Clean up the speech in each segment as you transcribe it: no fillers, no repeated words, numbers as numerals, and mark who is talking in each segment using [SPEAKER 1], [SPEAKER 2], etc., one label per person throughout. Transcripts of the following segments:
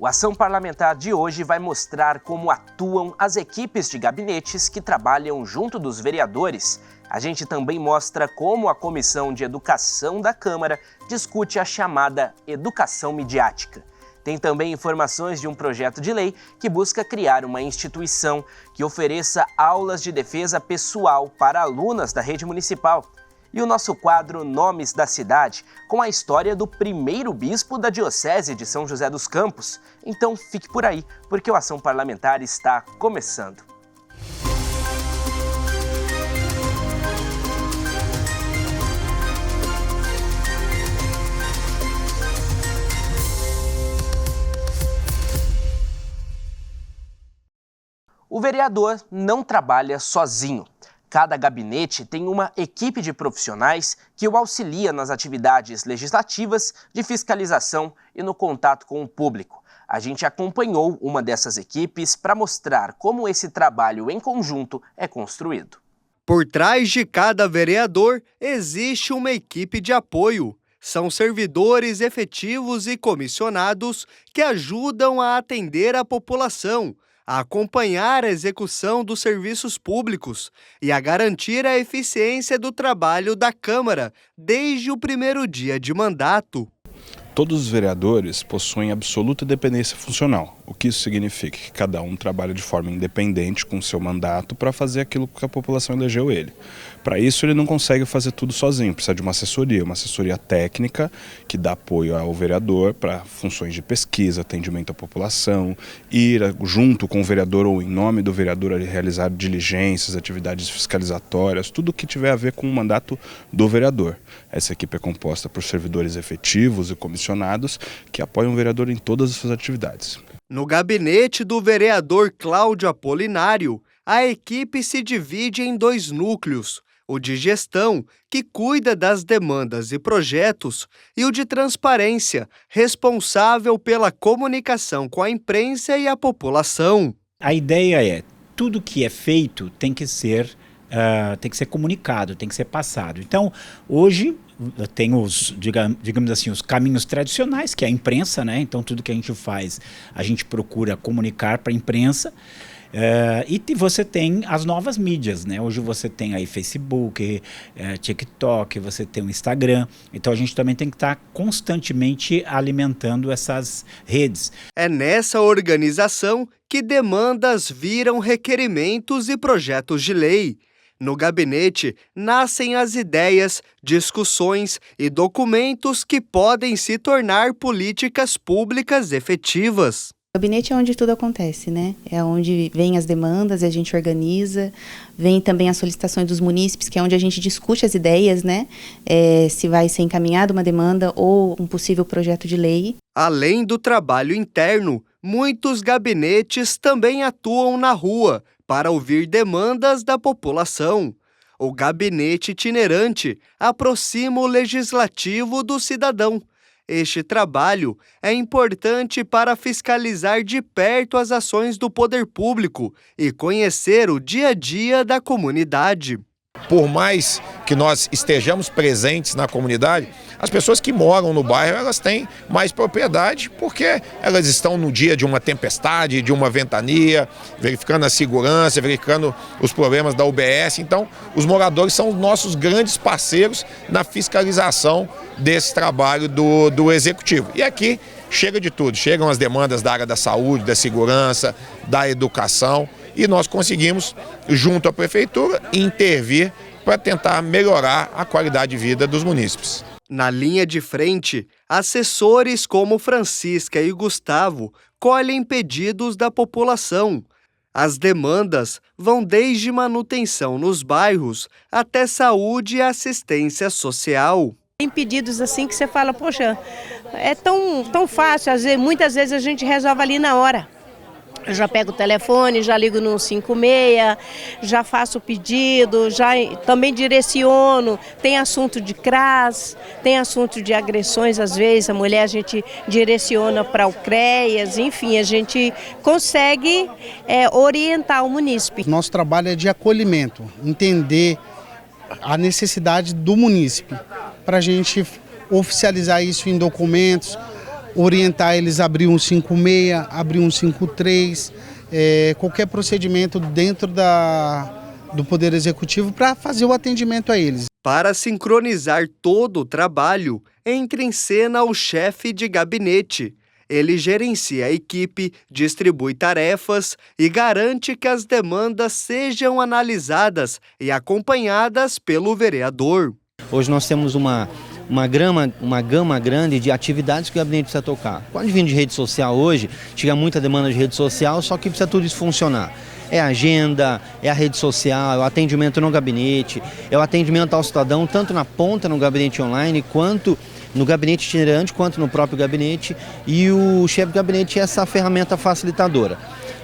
[SPEAKER 1] O Ação Parlamentar de hoje vai mostrar como atuam as equipes de gabinetes que trabalham junto dos vereadores. A gente também mostra como a Comissão de Educação da Câmara discute a chamada educação midiática. Tem também informações de um projeto de lei que busca criar uma instituição que ofereça aulas de defesa pessoal para alunas da rede municipal. E o nosso quadro Nomes da Cidade, com a história do primeiro bispo da Diocese de São José dos Campos. Então fique por aí, porque o Ação Parlamentar está começando. O vereador não trabalha sozinho. Cada gabinete tem uma equipe de profissionais que o auxilia nas atividades legislativas, de fiscalização e no contato com o público. A gente acompanhou uma dessas equipes para mostrar como esse trabalho em conjunto é construído.
[SPEAKER 2] Por trás de cada vereador existe uma equipe de apoio. São servidores efetivos e comissionados que ajudam a atender a população, a acompanhar a execução dos serviços públicos e a garantir a eficiência do trabalho da Câmara desde o primeiro dia de mandato.
[SPEAKER 3] Todos os vereadores possuem absoluta dependência funcional. O que isso significa? Que cada um trabalha de forma independente com o seu mandato para fazer aquilo que a população elegeu ele. Para isso ele não consegue fazer tudo sozinho, precisa de uma assessoria técnica que dá apoio ao vereador para funções de pesquisa, atendimento à população, ir junto com o vereador ou em nome do vereador a realizar diligências, atividades fiscalizatórias, tudo que tiver a ver com o mandato do vereador. Essa equipe é composta por servidores efetivos e comissionados que apoiam o vereador em todas as suas atividades.
[SPEAKER 2] No gabinete do vereador Cláudio Apolinário, a equipe se divide em dois núcleos: o de gestão, que cuida das demandas e projetos, e o de transparência, responsável pela comunicação com a imprensa e a população.
[SPEAKER 4] A ideia é, tudo que é feito tem que ser comunicado, tem que ser passado. Então, hoje tem os, digamos assim, os caminhos tradicionais, que é a imprensa, né? Então, tudo que a gente faz, a gente procura comunicar para a imprensa. E você tem as novas mídias, né? Hoje você tem aí Facebook, TikTok, você tem o Instagram. Então a gente também tem que estar constantemente alimentando essas redes.
[SPEAKER 2] É nessa organização que demandas viram requerimentos e projetos de lei. No gabinete nascem as ideias, discussões e documentos que podem se tornar políticas públicas efetivas.
[SPEAKER 5] O gabinete é onde tudo acontece, né? É onde vem as demandas e a gente organiza, vem também as solicitações dos munícipes, que é onde a gente discute as ideias, né? Se vai ser encaminhada uma demanda ou um possível projeto de lei.
[SPEAKER 2] Além do trabalho interno, muitos gabinetes também atuam na rua para ouvir demandas da população. O gabinete itinerante aproxima o legislativo do cidadão. Este trabalho é importante para fiscalizar de perto as ações do poder público e conhecer o dia a dia da comunidade.
[SPEAKER 6] Por mais que nós estejamos presentes na comunidade, as pessoas que moram no bairro, elas têm mais propriedade porque elas estão no dia de uma tempestade, de uma ventania, verificando a segurança, verificando os problemas da UBS. Então, os moradores são os nossos grandes parceiros na fiscalização desse trabalho do Executivo. E aqui chega de tudo, chegam as demandas da área da saúde, da segurança, da educação, e nós conseguimos, junto à Prefeitura, intervir para tentar melhorar a qualidade de vida dos munícipes.
[SPEAKER 2] Na linha de frente, assessores como Francisca e Gustavo colhem pedidos da população. As demandas vão desde manutenção nos bairros até saúde e assistência social.
[SPEAKER 7] Tem pedidos assim que você fala, poxa, é tão fácil, muitas vezes a gente resolve ali na hora. Eu já pego o telefone, já ligo no 56, já faço o pedido, já também direciono. Tem assunto de CRAS, tem assunto de agressões, às vezes a mulher a gente direciona para o CREAS, enfim, a gente consegue orientar o munícipe.
[SPEAKER 8] Nosso trabalho é de acolhimento, entender a necessidade do munícipe, para a gente oficializar isso em documentos, orientar eles a abrir um 56, abrir um 53, qualquer procedimento dentro do Poder Executivo para fazer o atendimento a eles.
[SPEAKER 2] Para sincronizar todo o trabalho, entra em cena o chefe de gabinete. Ele gerencia a equipe, distribui tarefas e garante que as demandas sejam analisadas e acompanhadas pelo vereador.
[SPEAKER 9] Hoje nós temos uma gama grande de atividades que o gabinete precisa tocar. Com o advento de rede social hoje, chega muita demanda de rede social, só que precisa tudo isso funcionar. É a agenda, é a rede social, é o atendimento no gabinete, é o atendimento ao cidadão, tanto na ponta no gabinete online, quanto no gabinete itinerante, quanto no próprio gabinete. E o chefe de gabinete é essa ferramenta facilitadora,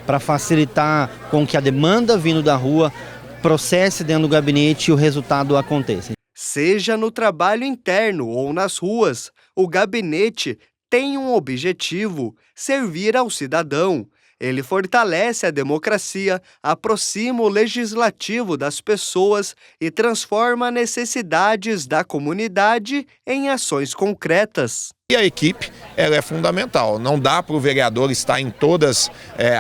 [SPEAKER 9] para facilitar com que a demanda vindo da rua processe dentro do gabinete e o resultado aconteça.
[SPEAKER 2] Seja no trabalho interno ou nas ruas, o gabinete tem um objetivo: servir ao cidadão. Ele fortalece a democracia, aproxima o legislativo das pessoas e transforma necessidades da comunidade em ações concretas.
[SPEAKER 6] E a equipe, ela é fundamental. Não dá para o vereador estar em todas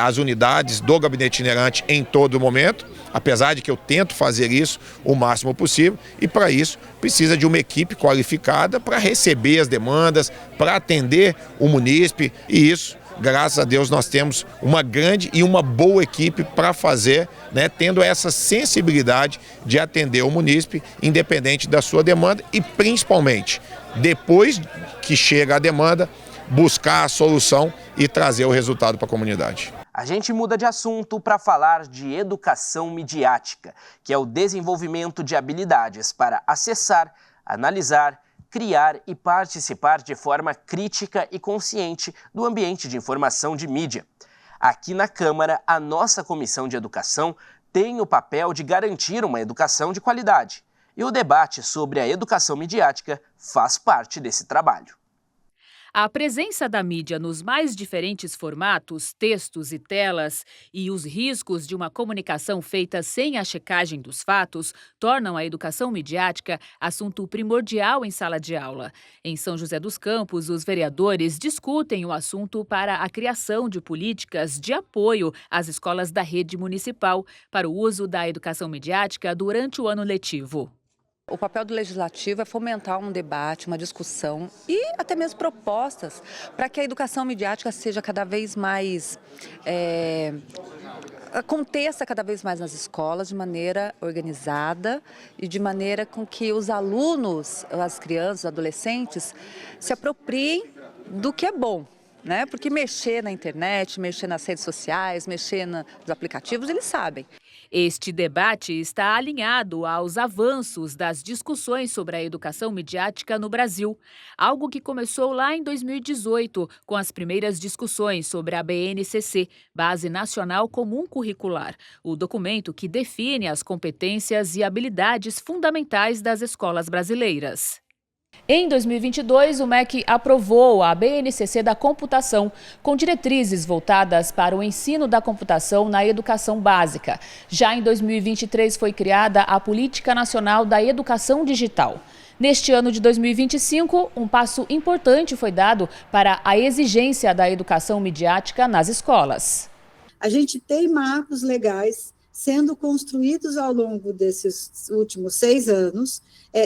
[SPEAKER 6] as unidades do gabinete itinerante em todo momento, apesar de que eu tento fazer isso o máximo possível, e para isso precisa de uma equipe qualificada para receber as demandas, para atender o munícipe, e isso, graças a Deus, nós temos uma grande e uma boa equipe para fazer, tendo essa sensibilidade de atender o munícipe, independente da sua demanda, e principalmente, depois que chega a demanda, buscar a solução e trazer o resultado para a comunidade.
[SPEAKER 1] A gente muda de assunto para falar de educação midiática, que é o desenvolvimento de habilidades para acessar, analisar, criar e participar de forma crítica e consciente do ambiente de informação de mídia. Aqui na Câmara, a nossa Comissão de Educação tem o papel de garantir uma educação de qualidade. E o debate sobre a educação midiática faz parte desse trabalho.
[SPEAKER 10] A presença da mídia nos mais diferentes formatos, textos e telas, e os riscos de uma comunicação feita sem a checagem dos fatos tornam a educação midiática assunto primordial em sala de aula. Em São José dos Campos, os vereadores discutem o assunto para a criação de políticas de apoio às escolas da rede municipal para o uso da educação midiática durante o ano letivo.
[SPEAKER 11] O papel do legislativo é fomentar um debate, uma discussão e até mesmo propostas para que a educação midiática seja cada vez mais, aconteça cada vez mais nas escolas de maneira organizada e de maneira com que os alunos, as crianças, os adolescentes se apropriem do que é bom. Porque mexer na internet, mexer nas redes sociais, mexer nos aplicativos, eles sabem.
[SPEAKER 10] Este debate está alinhado aos avanços das discussões sobre a educação midiática no Brasil, algo que começou lá em 2018, com as primeiras discussões sobre a BNCC, Base Nacional Comum Curricular, o documento que define as competências e habilidades fundamentais das escolas brasileiras. Em 2022, o MEC aprovou a BNCC da computação, com diretrizes voltadas para o ensino da computação na educação básica. Já em 2023, foi criada a Política Nacional da Educação Digital. Neste ano de 2025, um passo importante foi dado para a exigência da educação midiática nas escolas.
[SPEAKER 12] A gente tem marcos legais sendo construídos ao longo desses últimos 6 anos,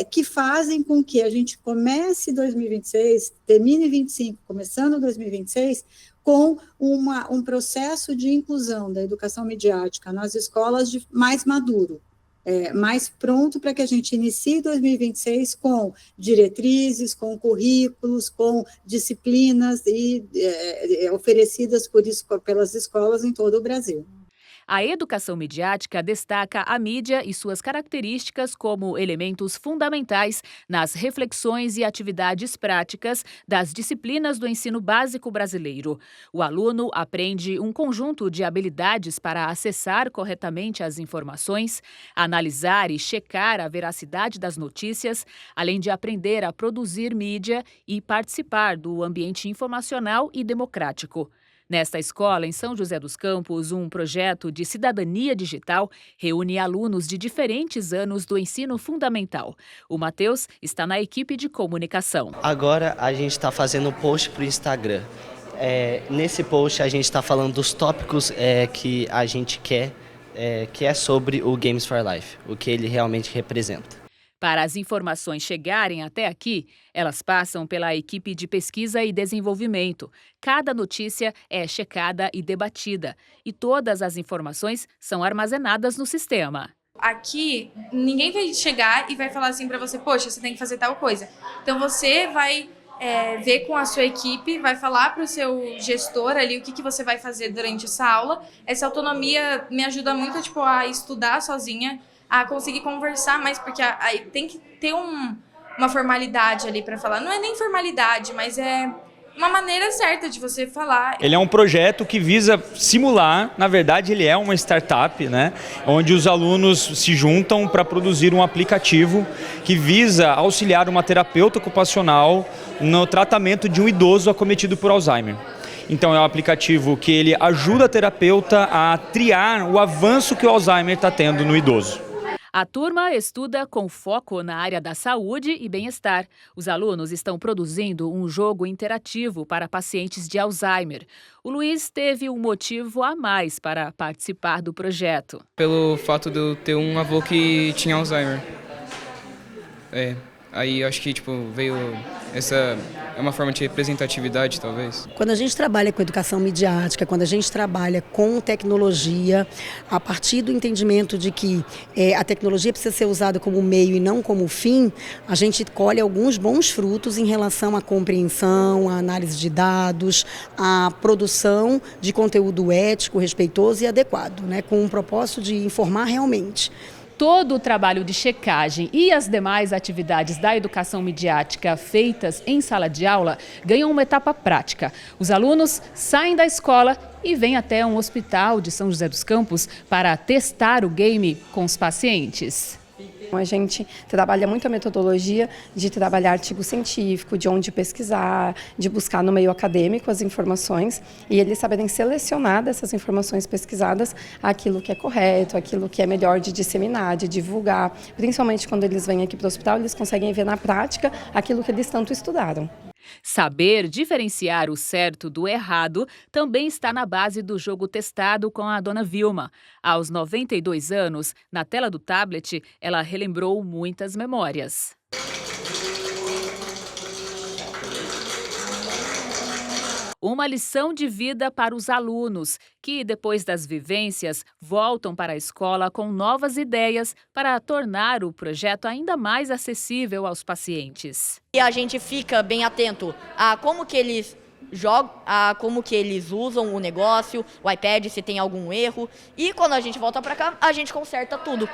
[SPEAKER 12] que fazem com que a gente comece 2026, termine 25, começando 2026, com um processo de inclusão da educação midiática nas escolas mais maduro, mais pronto para que a gente inicie 2026 com diretrizes, com currículos, com disciplinas oferecidas pelas escolas em todo o Brasil.
[SPEAKER 10] A educação midiática destaca a mídia e suas características como elementos fundamentais nas reflexões e atividades práticas das disciplinas do ensino básico brasileiro. O aluno aprende um conjunto de habilidades para acessar corretamente as informações, analisar e checar a veracidade das notícias, além de aprender a produzir mídia e participar do ambiente informacional e democrático. Nesta escola, em São José dos Campos, um projeto de cidadania digital reúne alunos de diferentes anos do ensino fundamental. O Matheus está na equipe de comunicação.
[SPEAKER 13] Agora a gente está fazendo um post para o Instagram. Nesse post a gente está falando dos tópicos que a gente quer, que é sobre o Games for Life, o que ele realmente representa.
[SPEAKER 10] Para as informações chegarem até aqui, elas passam pela equipe de pesquisa e desenvolvimento. Cada notícia é checada e debatida, e todas as informações são armazenadas no sistema.
[SPEAKER 14] Aqui, ninguém vai chegar e vai falar assim para você, poxa, você tem que fazer tal coisa. Então você vai ver com a sua equipe, vai falar para o seu gestor ali o que você vai fazer durante essa aula. Essa autonomia me ajuda muito a estudar sozinha, a conseguir conversar mais, porque aí tem que ter uma formalidade ali para falar. Não é nem formalidade, mas é uma maneira certa de você falar.
[SPEAKER 15] Ele é um projeto que visa simular, na verdade ele é uma startup, né, onde os alunos se juntam para produzir um aplicativo que visa auxiliar uma terapeuta ocupacional no tratamento de um idoso acometido por Alzheimer. Então é um aplicativo que ele ajuda a terapeuta a triar o avanço que o Alzheimer está tendo no idoso.
[SPEAKER 10] A turma estuda com foco na área da saúde e bem-estar. Os alunos estão produzindo um jogo interativo para pacientes de Alzheimer. O Luiz teve um motivo a mais para participar do projeto.
[SPEAKER 16] Pelo fato de eu ter um avô que tinha Alzheimer. Aí eu acho que veio essa... É uma forma de representatividade, talvez.
[SPEAKER 17] Quando a gente trabalha com educação midiática, quando a gente trabalha com tecnologia, a partir do entendimento de que a tecnologia precisa ser usada como meio e não como fim, a gente colhe alguns bons frutos em relação à compreensão, à análise de dados, à produção de conteúdo ético, respeitoso e adequado, né, com o propósito de informar realmente.
[SPEAKER 10] Todo o trabalho de checagem e as demais atividades da educação midiática feitas em sala de aula ganham uma etapa prática. Os alunos saem da escola e vêm até um hospital de São José dos Campos para testar o game com os pacientes.
[SPEAKER 18] A gente trabalha muito a metodologia de trabalhar artigo científico, de onde pesquisar, de buscar no meio acadêmico as informações e eles saberem selecionar dessas informações pesquisadas aquilo que é correto, aquilo que é melhor de disseminar, de divulgar. Principalmente quando eles vêm aqui para o hospital, eles conseguem ver na prática aquilo que eles tanto estudaram.
[SPEAKER 10] Saber diferenciar o certo do errado também está na base do jogo testado com a dona Vilma. Aos 92 anos, na tela do tablet, ela relembrou muitas memórias. Uma lição de vida para os alunos, que depois das vivências voltam para a escola com novas ideias para tornar o projeto ainda mais acessível aos pacientes.
[SPEAKER 19] E a gente fica bem atento a como que eles jogam, a como que eles usam o negócio, o iPad, se tem algum erro. E quando a gente volta para cá, a gente conserta tudo.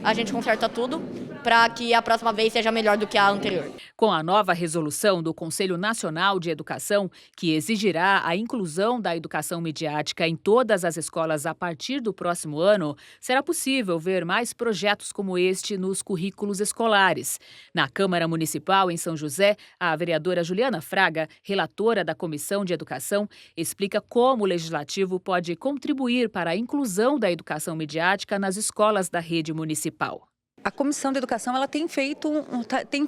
[SPEAKER 19] A gente conserta tudo para que a próxima vez seja melhor do que a anterior.
[SPEAKER 10] Com a nova resolução do Conselho Nacional de Educação, que exigirá a inclusão da educação midiática em todas as escolas a partir do próximo ano, será possível ver mais projetos como este nos currículos escolares. Na Câmara Municipal em São José, a vereadora Juliana Fraga, relatora da Comissão de Educação, explica como o Legislativo pode contribuir para a inclusão da educação midiática nas escolas da rede municipal.
[SPEAKER 11] A Comissão de Educação ela tem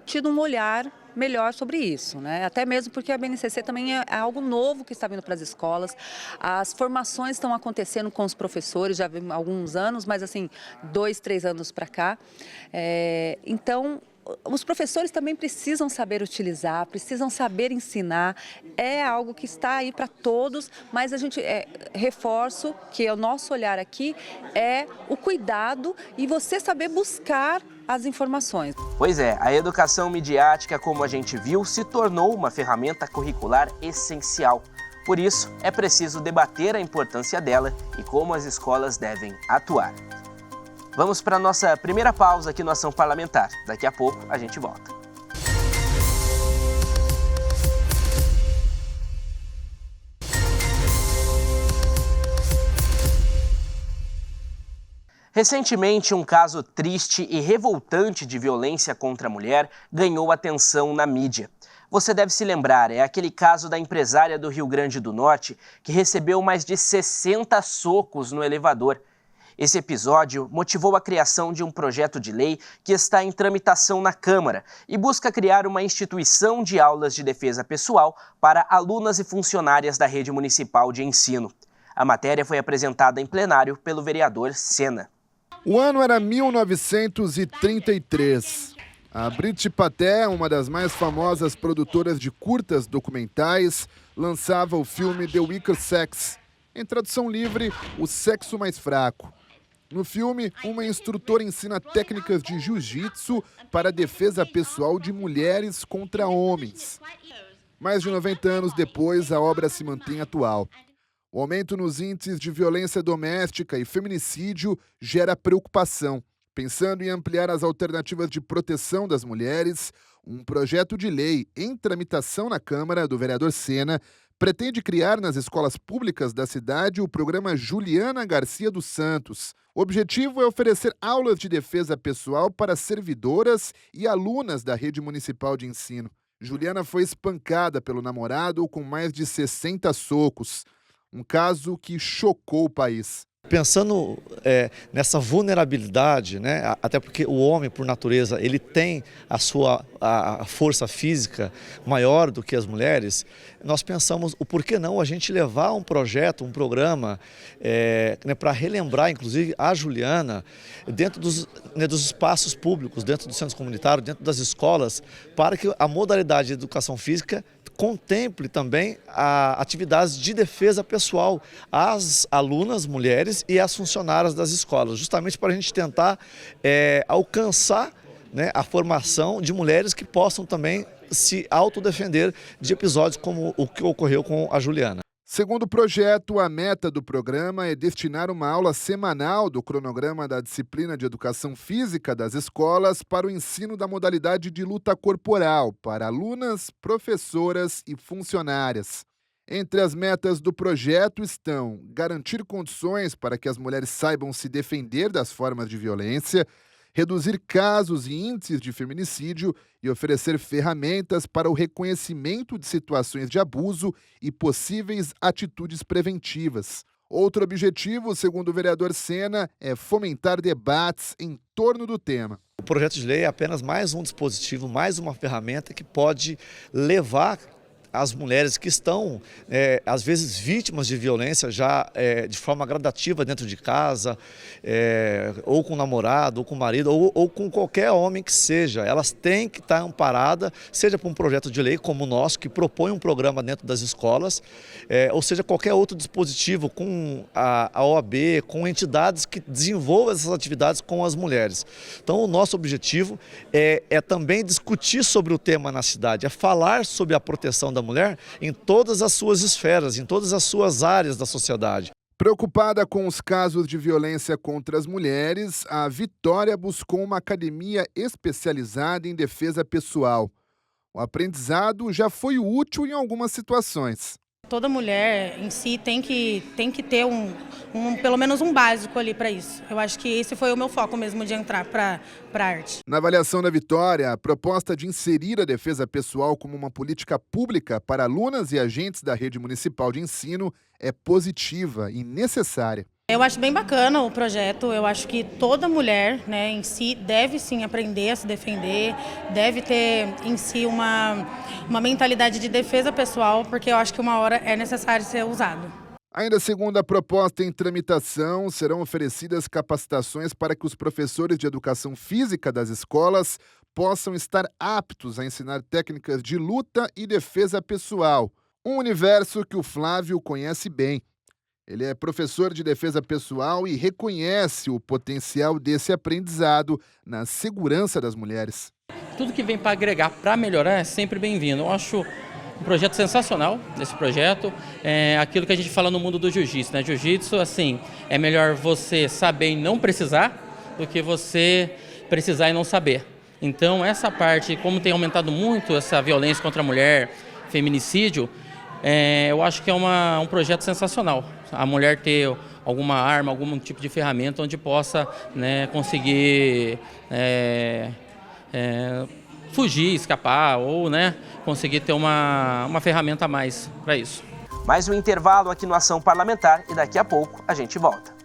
[SPEAKER 11] tido um olhar melhor sobre isso, né? Até mesmo porque a BNCC também é algo novo que está vindo para as escolas. As formações estão acontecendo com os professores já há alguns anos, mas assim, 2, 3 anos para cá. Então, os professores também precisam saber utilizar, precisam saber ensinar. É algo que está aí para todos, mas a gente reforço que o nosso olhar aqui é o cuidado e você saber buscar as informações.
[SPEAKER 1] Pois é, a educação midiática, como a gente viu, se tornou uma ferramenta curricular essencial. Por isso, é preciso debater a importância dela e como as escolas devem atuar. Vamos para a nossa primeira pausa aqui no Ação Parlamentar. Daqui a pouco a gente volta. Recentemente, um caso triste e revoltante de violência contra a mulher ganhou atenção na mídia. Você deve se lembrar, é aquele caso da empresária do Rio Grande do Norte que recebeu mais de 60 socos no elevador. Esse episódio motivou a criação de um projeto de lei que está em tramitação na Câmara e busca criar uma instituição de aulas de defesa pessoal para alunas e funcionárias da rede municipal de ensino. A matéria foi apresentada em plenário pelo vereador Sena.
[SPEAKER 20] O ano era 1933. A Brit Paté, uma das mais famosas produtoras de curtas documentais, lançava o filme The Weaker Sex, em tradução livre, O Sexo Mais Fraco. No filme, uma instrutora ensina técnicas de jiu-jitsu para a defesa pessoal de mulheres contra homens. Mais de 90 anos depois, a obra se mantém atual. O aumento nos índices de violência doméstica e feminicídio gera preocupação. Pensando em ampliar as alternativas de proteção das mulheres, um projeto de lei em tramitação na Câmara do vereador Sena pretende criar nas escolas públicas da cidade o programa Juliana Garcia dos Santos. O objetivo é oferecer aulas de defesa pessoal para servidoras e alunas da rede municipal de ensino. Juliana foi espancada pelo namorado com mais de 60 socos. Um caso que chocou o país.
[SPEAKER 21] Pensando nessa vulnerabilidade, né, até porque o homem, por natureza, ele tem a força física maior do que as mulheres, nós pensamos o porquê não a gente levar um projeto, um programa para relembrar, inclusive, a Juliana dentro dos espaços públicos, dentro dos centros comunitários, dentro das escolas, para que a modalidade de educação física contemple também atividades de defesa pessoal às alunas mulheres e às funcionárias das escolas, justamente para a gente tentar alcançar, né, a formação de mulheres que possam também se autodefender de episódios como o que ocorreu com a Juliana.
[SPEAKER 20] Segundo o projeto, a meta do programa é destinar uma aula semanal do cronograma da disciplina de educação física das escolas para o ensino da modalidade de luta corporal para alunas, professoras e funcionárias. Entre as metas do projeto estão garantir condições para que as mulheres saibam se defender das formas de violência, reduzir casos e índices de feminicídio e oferecer ferramentas para o reconhecimento de situações de abuso e possíveis atitudes preventivas. Outro objetivo, segundo o vereador Sena, é fomentar debates em torno do tema.
[SPEAKER 21] O projeto de lei é apenas mais um dispositivo, mais uma ferramenta que pode levar as mulheres que estão, às vezes, vítimas de violência já de forma gradativa dentro de casa, ou com o namorado, ou com o marido, ou com qualquer homem que seja. Elas têm que estar amparadas, seja por um projeto de lei como o nosso, que propõe um programa dentro das escolas, ou seja, qualquer outro dispositivo com a OAB, com entidades que desenvolvam essas atividades com as mulheres. Então, o nosso objetivo é também discutir sobre o tema na cidade, é falar sobre a proteção da mulher em todas as suas esferas, em todas as suas áreas da sociedade.
[SPEAKER 20] Preocupada com os casos de violência contra as mulheres, a Vitória buscou uma academia especializada em defesa pessoal. O aprendizado já foi útil em algumas situações.
[SPEAKER 22] Toda mulher em si tem que ter pelo menos um básico ali para isso. Eu acho que esse foi o meu foco mesmo de entrar para a arte.
[SPEAKER 20] Na avaliação da Vitória, a proposta de inserir a defesa pessoal como uma política pública para alunas e agentes da rede municipal de ensino é positiva e necessária.
[SPEAKER 22] Eu acho bem bacana o projeto, eu acho que toda mulher, né, em si deve sim aprender a se defender, deve ter em si uma mentalidade de defesa pessoal, porque eu acho que uma hora é necessário ser usado.
[SPEAKER 20] Ainda segundo a proposta em tramitação, serão oferecidas capacitações para que os professores de educação física das escolas possam estar aptos a ensinar técnicas de luta e defesa pessoal, um universo que o Flávio conhece bem. Ele é professor de defesa pessoal e reconhece o potencial desse aprendizado na segurança das mulheres.
[SPEAKER 23] Tudo que vem para agregar, para melhorar, é sempre bem-vindo. Eu acho um projeto sensacional, esse projeto. É aquilo que a gente fala no mundo do jiu-jitsu, né? Jiu-jitsu, assim, é melhor você saber e não precisar do que você precisar e não saber. Então, essa parte, como tem aumentado muito essa violência contra a mulher, feminicídio, eu acho que é um projeto sensacional. A mulher ter alguma arma, algum tipo de ferramenta onde possa, né, conseguir fugir, escapar ou, né, conseguir ter uma ferramenta a mais para isso.
[SPEAKER 1] Mais um intervalo aqui no Ação Parlamentar e daqui a pouco a gente volta.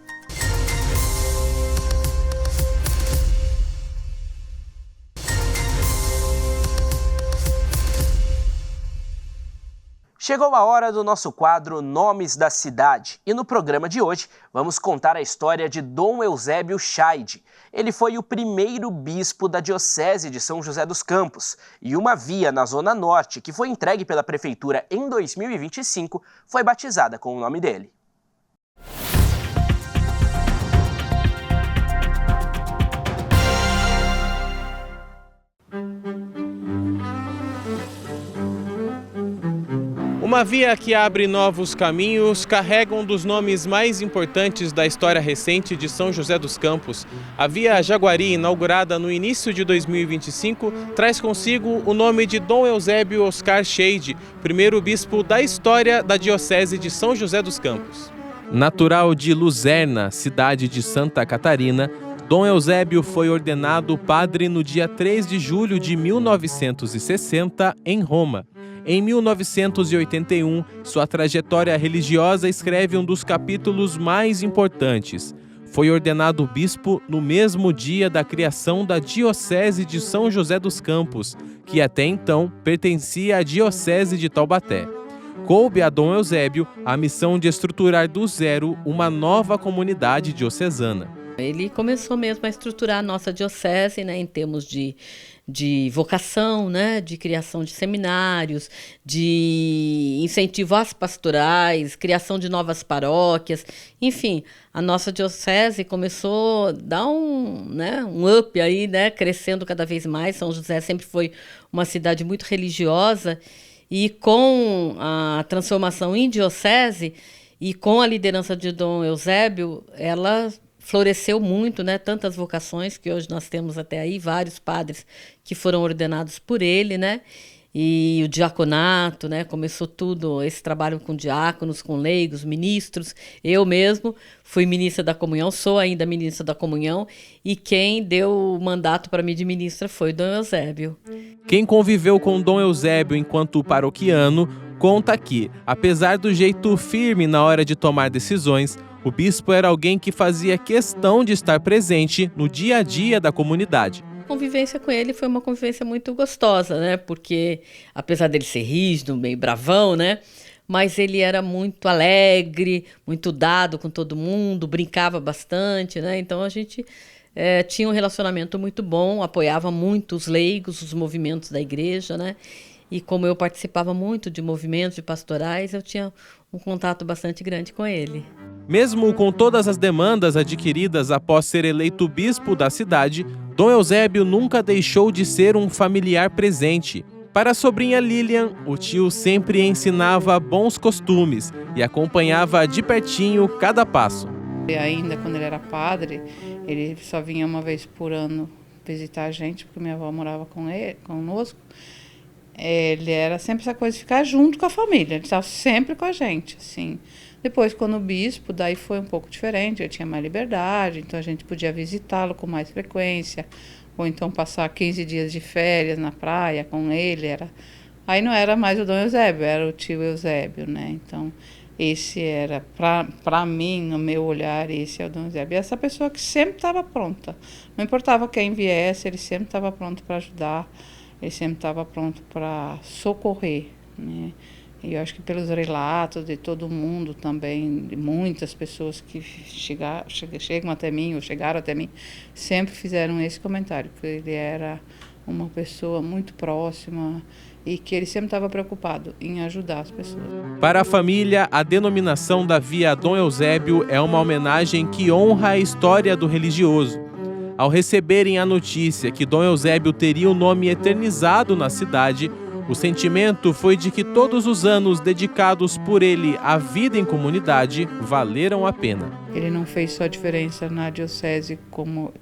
[SPEAKER 1] Chegou a hora do nosso quadro Nomes da Cidade e no programa de hoje vamos contar a história de Dom Eusébio Scheide. Ele foi o primeiro bispo da Diocese de São José dos Campos e uma via na Zona Norte que foi entregue pela Prefeitura em 2025 foi batizada com o nome dele.
[SPEAKER 3] Uma via que abre novos caminhos carrega um dos nomes mais importantes da história recente de São José dos Campos. A Via Jaguari, inaugurada no início de 2025, traz consigo o nome de Dom Eusébio Oscar Scheide, primeiro bispo da história da Diocese de São José dos Campos. Natural de Luzerna, cidade de Santa Catarina, Dom Eusébio foi ordenado padre no dia 3 de julho de 1960 em Roma. Em 1981, sua trajetória religiosa escreve um dos capítulos mais importantes. Foi ordenado bispo no mesmo dia da criação da Diocese de São José dos Campos, que até então pertencia à Diocese de Taubaté. Coube a Dom Eusébio a missão de estruturar do zero uma nova comunidade diocesana.
[SPEAKER 4] Ele começou mesmo a estruturar a nossa diocese, né, em termos de vocação, né, de criação de seminários, de incentivo às pastorais, criação de novas paróquias. Enfim, a nossa diocese começou a dar um up aí, né, crescendo cada vez mais. São José sempre foi uma cidade muito religiosa e com a transformação em diocese e com a liderança de Dom Eusébio, ela floresceu muito, né? Tantas vocações que hoje nós temos até aí, vários padres que foram ordenados por ele, né? E o diaconato, né? Começou tudo, esse trabalho com diáconos, com leigos, ministros. Eu mesmo fui ministra da comunhão, sou ainda ministra da comunhão, e quem deu o mandato para mim de ministra foi Dom Eusébio.
[SPEAKER 3] Quem conviveu com Dom Eusébio enquanto paroquiano conta que, apesar do jeito firme na hora de tomar decisões, o bispo era alguém que fazia questão de estar presente no dia a dia da comunidade.
[SPEAKER 4] A convivência com ele foi uma convivência muito gostosa, né? Porque, apesar dele ser rígido, meio bravão, né? Mas ele era muito alegre, muito dado com todo mundo, brincava bastante, né? Então a gente tinha um relacionamento muito bom, apoiava muito os leigos, os movimentos da igreja, né? E como eu participava muito de movimentos, de pastorais, eu tinha um contato bastante grande com ele.
[SPEAKER 3] Mesmo com todas as demandas adquiridas após ser eleito bispo da cidade, Dom Eusébio nunca deixou de ser um familiar presente. Para a sobrinha Lilian, o tio sempre ensinava bons costumes e acompanhava de pertinho cada passo.
[SPEAKER 5] E ainda quando ele era padre, ele só vinha uma vez por ano visitar a gente, porque minha avó morava conosco. Ele era sempre essa coisa de ficar junto com a família, ele estava sempre com a gente, assim. Depois, quando o bispo, daí foi um pouco diferente, eu tinha mais liberdade, então a gente podia visitá-lo com mais frequência, ou então passar 15 dias de férias na praia com ele. Aí não era mais o Dom Eusébio, era o tio Eusébio, né? Então, esse era, para mim, no meu olhar, esse é o Dom Eusébio. E essa pessoa que sempre estava pronta, não importava quem viesse, ele sempre estava pronto para ajudar, ele sempre estava pronto para socorrer, né? E eu acho que pelos relatos de todo mundo também, de muitas pessoas que chegam até mim, ou chegaram até mim, sempre fizeram esse comentário, que ele era uma pessoa muito próxima e que ele sempre estava preocupado em ajudar as pessoas.
[SPEAKER 3] Para a família, a denominação da Via Dom Eusébio é uma homenagem que honra a história do religioso. Ao receberem a notícia que Dom Eusébio teria o nome eternizado na cidade, o sentimento foi de que todos os anos dedicados por ele à vida em comunidade valeram a pena.
[SPEAKER 5] Ele não fez só diferença na diocese como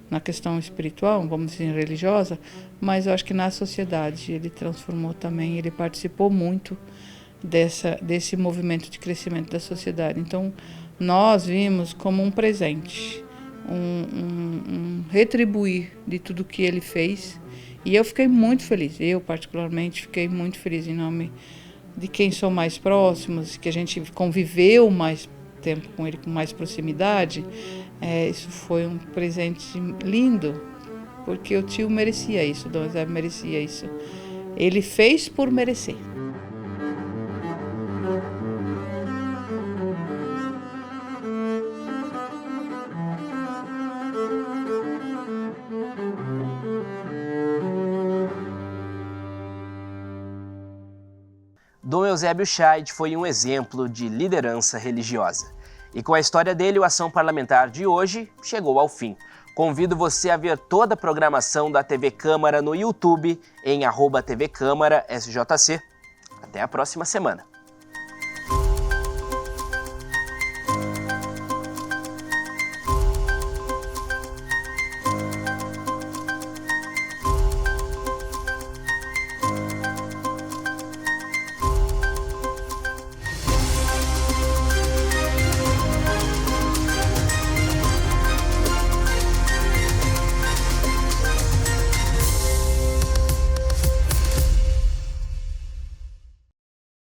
[SPEAKER 5] na questão espiritual, vamos dizer, religiosa, mas eu acho que na sociedade ele transformou também, ele participou muito desse movimento de crescimento da sociedade. Então, nós vimos como um presente, um retribuir de tudo que ele fez E eu fiquei muito feliz, eu particularmente fiquei muito feliz em nome de quem são mais próximos, que a gente conviveu mais tempo com ele, com mais proximidade. Isso foi um presente lindo, porque o tio merecia isso, o Dom Eusébio merecia isso. Ele fez por merecer.
[SPEAKER 1] Dom Eusébio Scheid foi um exemplo de liderança religiosa. E com a história dele, o Ação Parlamentar de hoje chegou ao fim. Convido você a ver toda a programação da TV Câmara no YouTube em @TV Câmara SJC. Até a próxima semana.